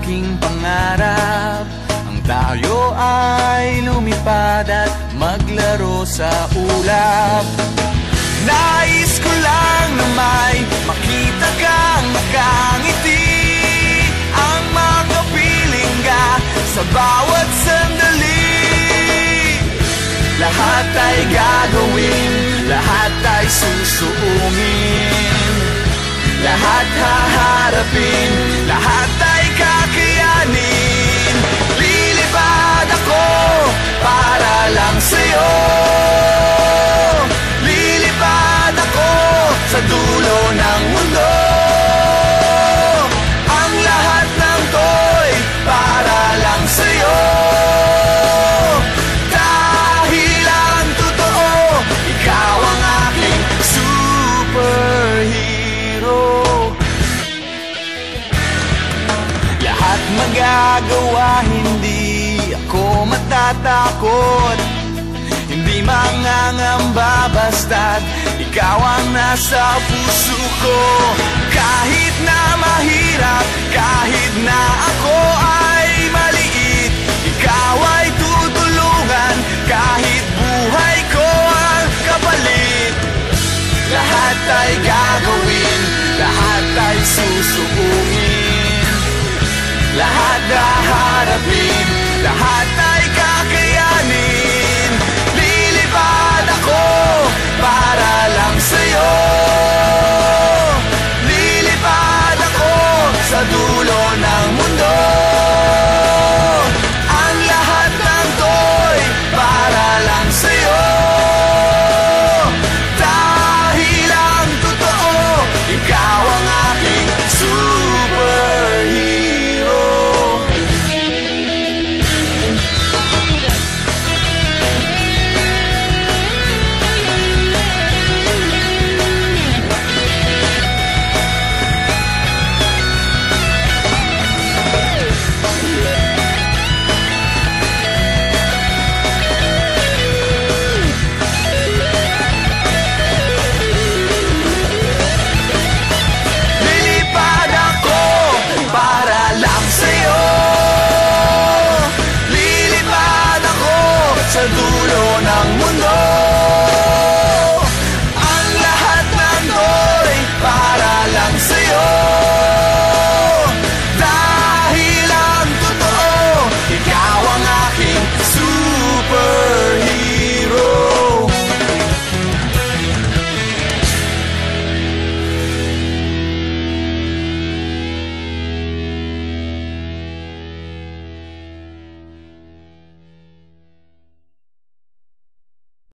aking pangarap, ang tayo ay lumipad at maglaro sa ulap. Nais ko lang na may makita kang nakangiti, ang makapiling ka sa bawat sandali. Lahat ay gagawin, lahat ay susuungin, lahat haharapin, lahat ay kakayanin. Lilipad ako para lang sa'yo, lilipad ako sa dulo ng mundo. Ang lahat ng to'y para lang sa'yo, dahil ang totoo, ikaw ang aking superhero. Lahat magagawa, hindi ako matatakot, hindi mangangamba basta't ikaw ang nasa puso ko. Kahit na mahirap, kahit na ako ay maliit, ikaw ay tutulungan, kahit buhay ko ang kapalit. Lahat ay gagawin, lahat ay susuungin, lahat haharapin, lahat ay